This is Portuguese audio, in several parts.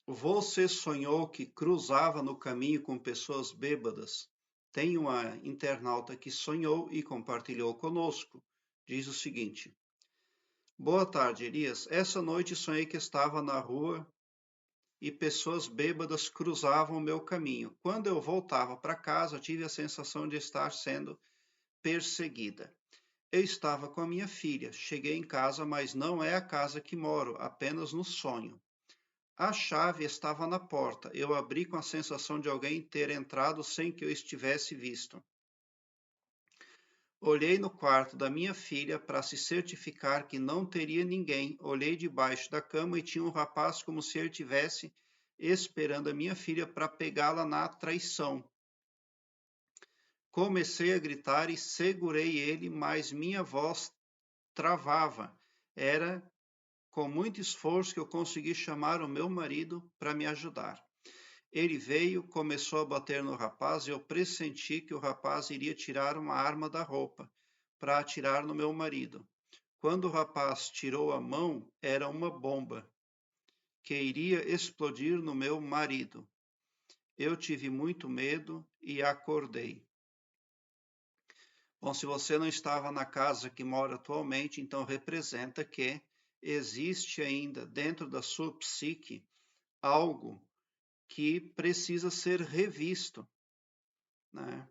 Você sonhou que cruzava no caminho com pessoas bêbadas? Tem uma internauta que sonhou e compartilhou conosco. Diz o seguinte: Boa tarde, Elias. Essa noite sonhei que estava na rua e pessoas bêbadas cruzavam o meu caminho. Quando eu voltava para casa, tive a sensação de estar sendo perseguida. Eu estava com a minha filha. Cheguei em casa, mas não é a casa que moro, apenas no sonho. A chave estava na porta. Eu abri com a sensação de alguém ter entrado sem que eu estivesse visto. Olhei no quarto da minha filha para se certificar que não teria ninguém. Olhei debaixo da cama e tinha um rapaz como se ele tivesse esperando a minha filha para pegá-la na traição. Comecei a gritar e segurei ele, mas minha voz travava. Era com muito esforço que eu consegui chamar o meu marido para me ajudar. Ele veio, começou a bater no rapaz e eu pressenti que o rapaz iria tirar uma arma da roupa para atirar no meu marido. Quando o rapaz tirou a mão, era uma bomba que iria explodir no meu marido. Eu tive muito medo e acordei. Bom, se você não estava na casa que mora atualmente, então representa que existe ainda dentro da sua psique algo que precisa ser revisto, né?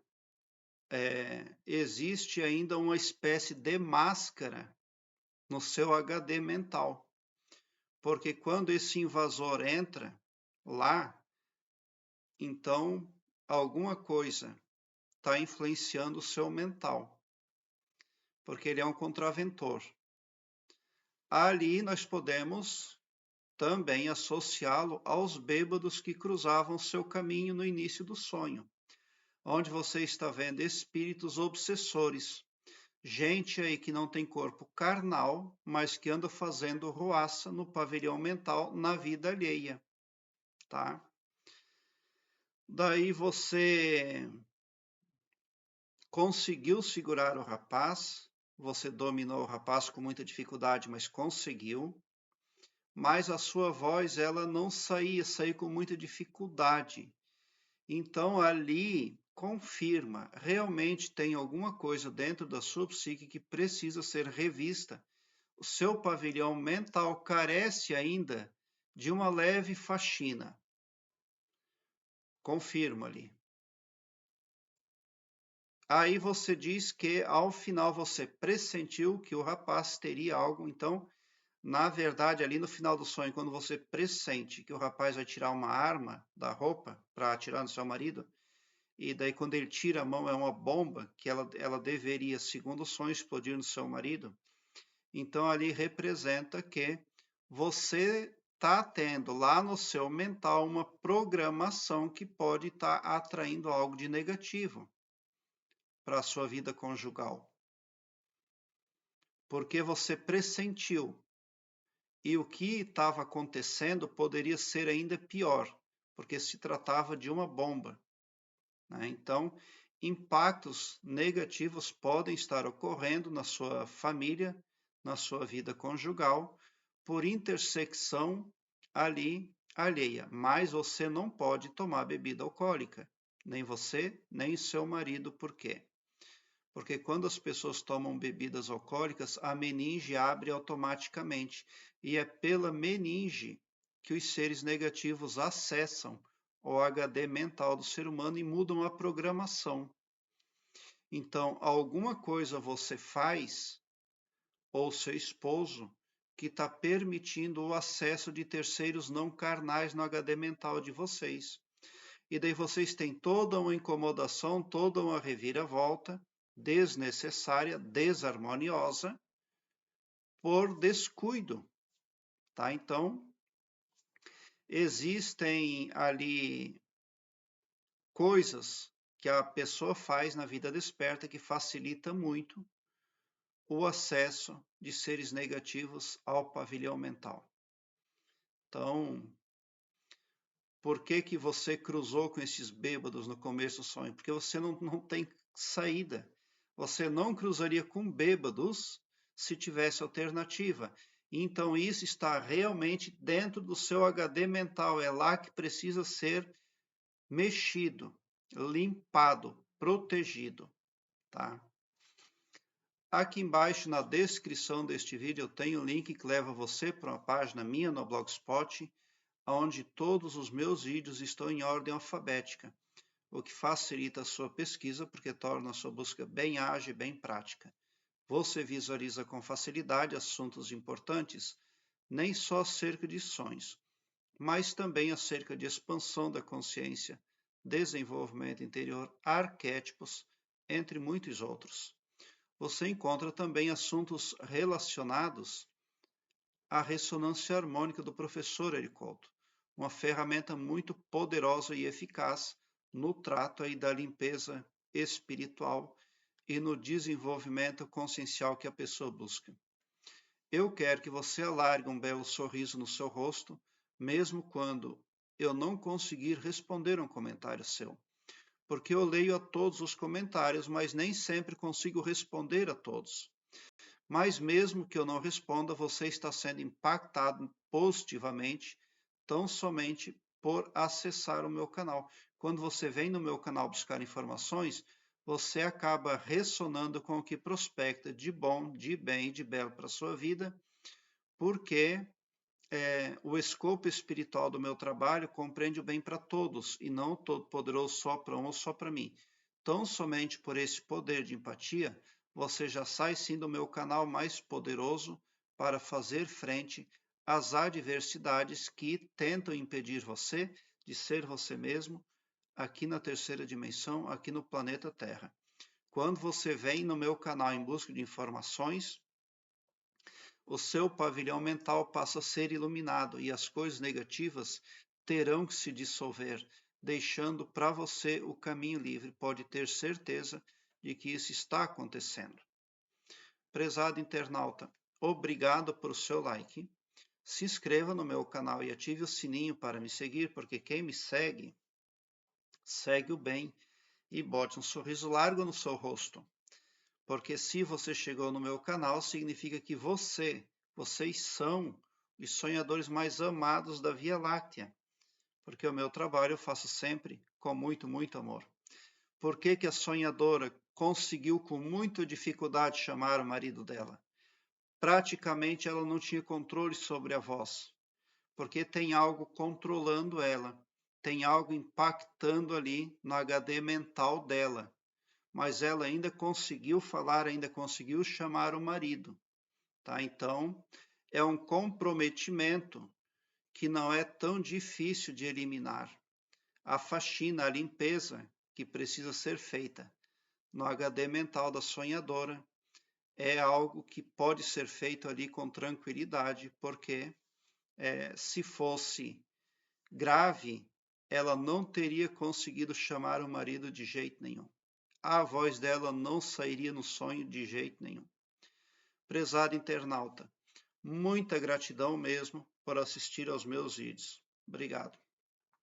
Existe ainda uma espécie de máscara no seu HD mental, porque quando esse invasor entra lá, então alguma coisa está influenciando o seu mental, porque ele é um contraventor. Ali nós podemos também associá-lo aos bêbados que cruzavam seu caminho no início do sonho, onde você está vendo espíritos obsessores, gente aí que não tem corpo carnal, mas que anda fazendo ruaça no pavilhão mental na vida alheia, tá? Daí você conseguiu segurar o rapaz, você dominou o rapaz com muita dificuldade, mas conseguiu. Mas a sua voz ela não saía com muita dificuldade. Então ali confirma, realmente tem alguma coisa dentro da sua psique que precisa ser revista. O seu pavilhão mental carece ainda de uma leve faxina. Confirma ali. Aí você diz que ao final você pressentiu que o rapaz teria algo, então, na verdade, ali no final do sonho, quando você pressente que o rapaz vai tirar uma arma da roupa para atirar no seu marido, e daí quando ele tira a mão é uma bomba que ela deveria, segundo o sonho, explodir no seu marido, então ali representa que você está tendo lá no seu mental uma programação que pode estar atraindo algo de negativo para a sua vida conjugal. Porque você pressentiu. E o que estava acontecendo poderia ser ainda pior, porque se tratava de uma bomba, né? Então, impactos negativos podem estar ocorrendo na sua família, na sua vida conjugal, por intersecção ali alheia. Mas você não pode tomar bebida alcoólica, nem você, nem seu marido, por quê? Porque quando as pessoas tomam bebidas alcoólicas, a meninge abre automaticamente. E é pela meninge que os seres negativos acessam o HD mental do ser humano e mudam a programação. Então, alguma coisa você faz, ou seu esposo, que está permitindo o acesso de terceiros não carnais no HD mental de vocês. E daí vocês têm toda uma incomodação, toda uma reviravolta, desnecessária, desarmoniosa, por descuido, tá? Então, existem ali coisas que a pessoa faz na vida desperta que facilita muito o acesso de seres negativos ao pavilhão mental. Então, por que que você cruzou com esses bêbados no começo do sonho? Porque você não tem saída. Você não cruzaria com bêbados se tivesse alternativa. Então, isso está realmente dentro do seu HD mental. É lá que precisa ser mexido, limpado, protegido, tá? Aqui embaixo na descrição deste vídeo eu tenho um link que leva você para uma página minha no Blogspot, onde todos os meus vídeos estão em ordem alfabética, o que facilita a sua pesquisa porque torna a sua busca bem ágil e bem prática. Você visualiza com facilidade assuntos importantes, nem só acerca de sonhos, mas também acerca de expansão da consciência, desenvolvimento interior, arquétipos, entre muitos outros. Você encontra também assuntos relacionados à ressonância harmônica do professor Eric Couto, uma ferramenta muito poderosa e eficaz no trato aí da limpeza espiritual e no desenvolvimento consciencial que a pessoa busca. Eu quero que você alargue um belo sorriso no seu rosto, mesmo quando eu não conseguir responder um comentário seu. Porque eu leio a todos os comentários, mas nem sempre consigo responder a todos. Mas mesmo que eu não responda, você está sendo impactado positivamente, tão somente por acessar o meu canal. Quando você vem no meu canal buscar informações, você acaba ressonando com o que prospecta de bom, de bem e de belo para a sua vida, porque o escopo espiritual do meu trabalho compreende o bem para todos e não o todo-poderoso só para um ou só para mim. Tão somente por esse poder de empatia, você já sai sim do meu canal mais poderoso para fazer frente às adversidades que tentam impedir você de ser você mesmo aqui na terceira dimensão, aqui no planeta Terra. Quando você vem no meu canal em busca de informações, o seu pavilhão mental passa a ser iluminado e as coisas negativas terão que se dissolver, deixando para você o caminho livre. Pode ter certeza de que isso está acontecendo. Prezado internauta, obrigado por seu like. Se inscreva no meu canal e ative o sininho para me seguir, porque quem me segue, segue o bem e bote um sorriso largo no seu rosto. Porque se você chegou no meu canal, significa que vocês são os sonhadores mais amados da Via Láctea. Porque o meu trabalho eu faço sempre com muito, muito amor. Por que a sonhadora conseguiu com muita dificuldade chamar o marido dela? Praticamente ela não tinha controle sobre a voz. Porque tem algo controlando ela. Tem algo impactando ali no HD mental dela. Mas ela ainda conseguiu falar, ainda conseguiu chamar o marido, tá? Então, é um comprometimento que não é tão difícil de eliminar. A faxina, a limpeza que precisa ser feita no HD mental da sonhadora é algo que pode ser feito ali com tranquilidade, porque se fosse grave, ela não teria conseguido chamar o marido de jeito nenhum. A voz dela não sairia no sonho de jeito nenhum. Prezado internauta, muita gratidão mesmo por assistir aos meus vídeos. Obrigado.